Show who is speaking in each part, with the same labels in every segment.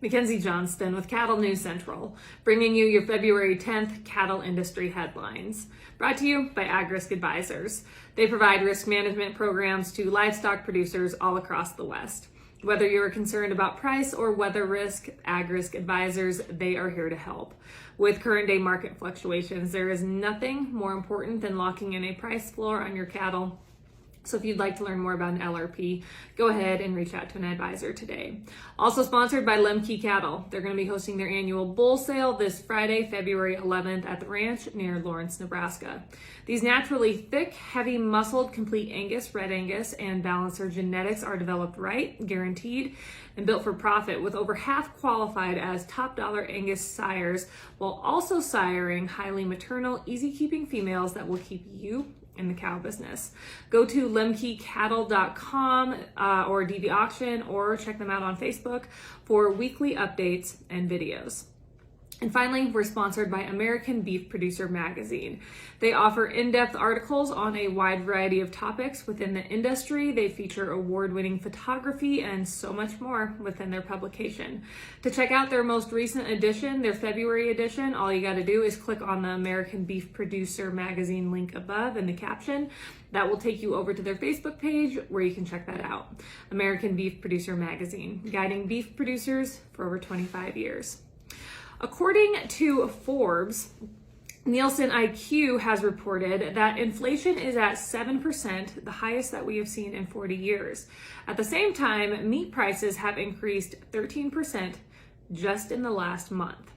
Speaker 1: Mackenzie Johnston with Cattle News Central, bringing you your February 10th cattle industry headlines. Brought to you by AgRisk Advisors. They provide risk management programs to livestock producers all across the West. Whether you're concerned about price or weather risk, AgRisk Advisors, they are here to help. With current day market fluctuations, there is nothing more important than locking in a price floor on your cattle. So if you'd like to learn more about an LRP, go ahead and reach out to an advisor today. Also sponsored by Lemke Cattle. They're going to be hosting their annual bull sale this Friday, February 11th at the ranch near Lawrence, Nebraska. These naturally thick, heavy muscled, complete Angus, Red Angus, and Balancer genetics are developed right, guaranteed, and built for profit, with over half qualified as top dollar Angus sires, while also siring highly maternal, easy keeping females that will keep you in the cow business. Go to lemkecattle.com or DV Auction, or check them out on Facebook for weekly updates and videos. And finally, we're sponsored by American Beef Producer Magazine. They offer in-depth articles on a wide variety of topics within the industry. They feature award-winning photography and so much more within their publication. To check out their most recent edition, their February edition, all you got to do is click on the American Beef Producer Magazine link above in the caption. That will take you over to their Facebook page where you can check that out. American Beef Producer Magazine, guiding beef producers for over 25 years. According to Forbes, Nielsen IQ has reported that inflation is at 7%, the highest that we have seen in 40 years. At the same time, meat prices have increased 13% just in the last month.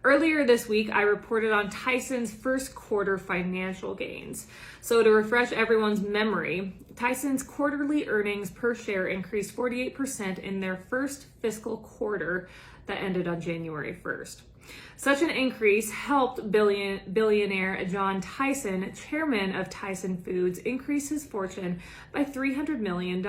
Speaker 1: Earlier this week, I reported on Tyson's first quarter financial gains. So to refresh everyone's memory, Tyson's quarterly earnings per share increased 48% in their first fiscal quarter that ended on January 1st. Such an increase helped billionaire John Tyson, chairman of Tyson Foods, increase his fortune by $300 million.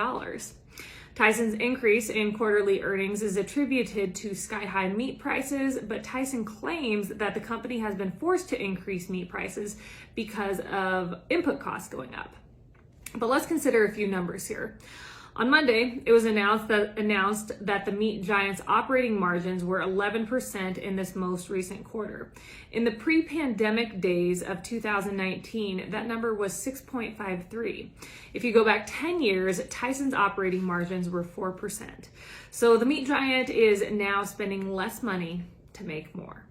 Speaker 1: Tyson's increase in quarterly earnings is attributed to sky-high meat prices, but Tyson claims that the company has been forced to increase meat prices because of input costs going up. But let's consider a few numbers here. On Monday, it was announced that the meat giant's operating margins were 11% in this most recent quarter. In the pre-pandemic days of 2019, that number was 6.53. If you go back 10 years, Tyson's operating margins were 4%. So the meat giant is now spending less money to make more.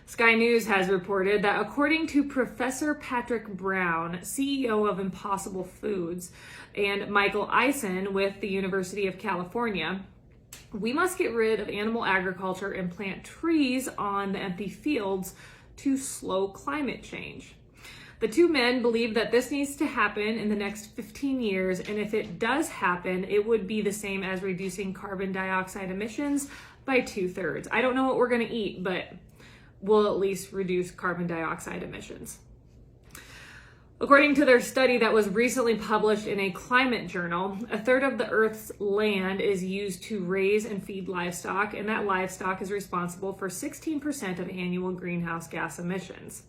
Speaker 1: Sky News has reported that according to Professor Patrick Brown, CEO of Impossible Foods, and Michael Eisen with the University of California, we must get rid of animal agriculture and plant trees on the empty fields to slow climate change. The two men believe that this needs to happen in the next 15 years, and if it does happen, it would be the same as reducing carbon dioxide emissions by 2/3. I don't know what we're going to eat, but will at least reduce carbon dioxide emissions. According to their study that was recently published in a climate journal, 1/3 of the Earth's land is used to raise and feed livestock, and that livestock is responsible for 16% of annual greenhouse gas emissions.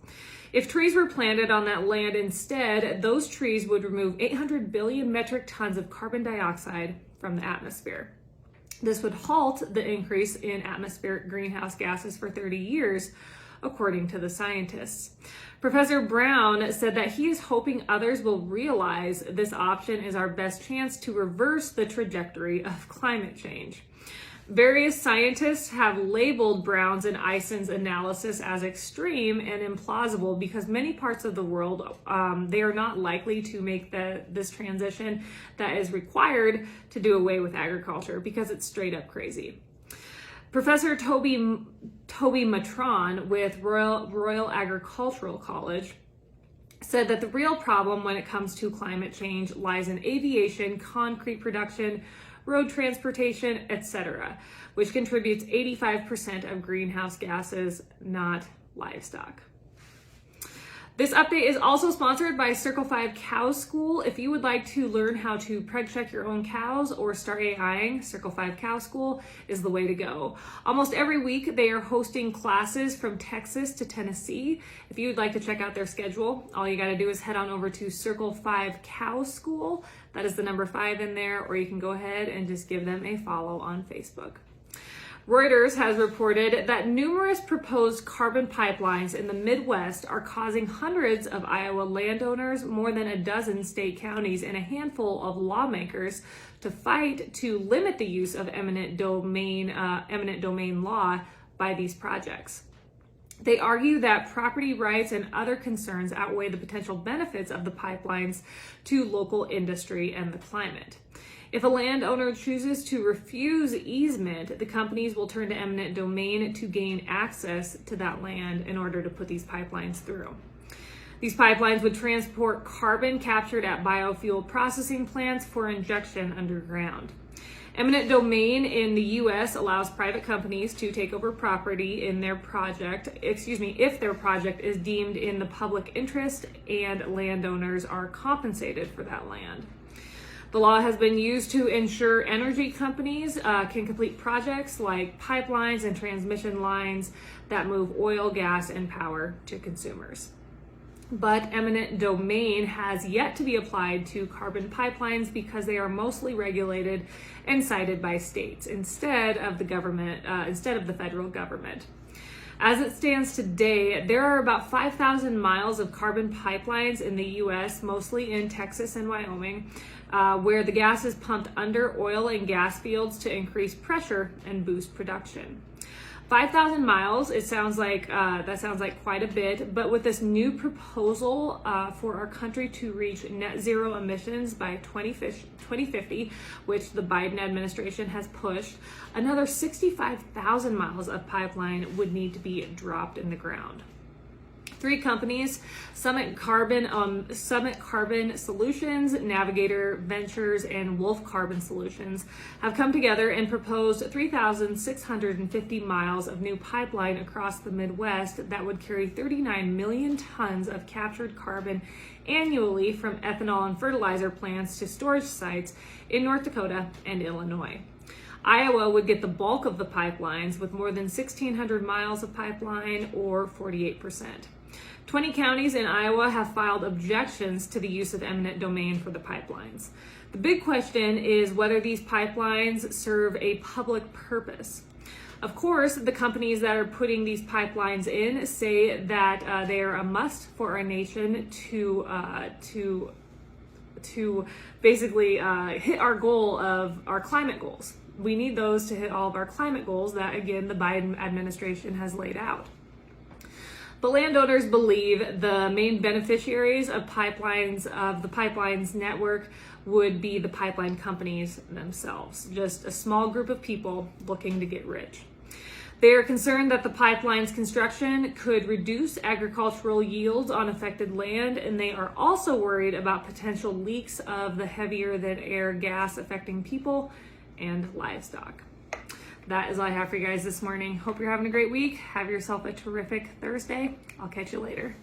Speaker 1: If trees were planted on that land instead, those trees would remove 800 billion metric tons of carbon dioxide from the atmosphere. This would halt the increase in atmospheric greenhouse gases for 30 years, according to the scientists. Professor Brown said that he is hoping others will realize this option is our best chance to reverse the trajectory of climate change. Various scientists have labeled Brown's and Eisen's analysis as extreme and implausible because many parts of the world, they are not likely to make this transition that is required to do away with agriculture because it's straight up crazy. Professor Toby Matron with Royal Agricultural College said that the real problem when it comes to climate change lies in aviation, concrete production, road transportation, etc., which contributes 85% of greenhouse gases, not livestock. This update is also sponsored by Circle 5 Cow School. If you would like to learn how to preg check your own cows or start AIing, Circle 5 Cow School is the way to go. Almost every week they are hosting classes from Texas to Tennessee. If you would like to check out their schedule, all you got to do is head on over to Circle 5 Cow School. That is the number 5 in there, or you can go ahead and just give them a follow on Facebook. Reuters has reported that numerous proposed carbon pipelines in the Midwest are causing hundreds of Iowa landowners, more than a dozen state counties, and a handful of lawmakers to fight to limit the use of eminent domain law by these projects. They argue that property rights and other concerns outweigh the potential benefits of the pipelines to local industry and the climate. If a landowner chooses to refuse easement, the companies will turn to eminent domain to gain access to that land in order to put these pipelines through. These pipelines would transport carbon captured at biofuel processing plants for injection underground. Eminent domain in the U.S. allows private companies to take over property in their project, if their project is deemed in the public interest and landowners are compensated for that land. The law has been used to ensure energy companies can complete projects like pipelines and transmission lines that move oil, gas, and power to consumers. But eminent domain has yet to be applied to carbon pipelines because they are mostly regulated and cited by states instead of the federal government. As it stands today, there are about 5,000 miles of carbon pipelines in the U.S., mostly in Texas and Wyoming, where the gas is pumped under oil and gas fields to increase pressure and boost production. 5,000 miles, that sounds like quite a bit, but with this new proposal for our country to reach net zero emissions by 2050, which the Biden administration has pushed, another 65,000 miles of pipeline would need to be dropped in the ground. 3 companies, Summit Carbon Solutions, Navigator Ventures, and Wolf Carbon Solutions, have come together and proposed 3,650 miles of new pipeline across the Midwest that would carry 39 million tons of captured carbon annually from ethanol and fertilizer plants to storage sites in North Dakota and Illinois. Iowa would get the bulk of the pipelines with more than 1,600 miles of pipeline, or 48%. 20 counties in Iowa have filed objections to the use of eminent domain for the pipelines. The big question is whether these pipelines serve a public purpose. Of course, the companies that are putting these pipelines in say that they are a must for our nation to basically hit our goal of our climate goals. We need those to hit all of our climate goals that, again, the Biden administration has laid out. But landowners believe the main beneficiaries of the pipelines network would be the pipeline companies themselves, just a small group of people looking to get rich. They are concerned that the pipeline's construction could reduce agricultural yields on affected land, and they are also worried about potential leaks of the heavier than air gas affecting people and livestock. That is all I have for you guys this morning. Hope you're having a great week. Have yourself a terrific Thursday. I'll catch you later.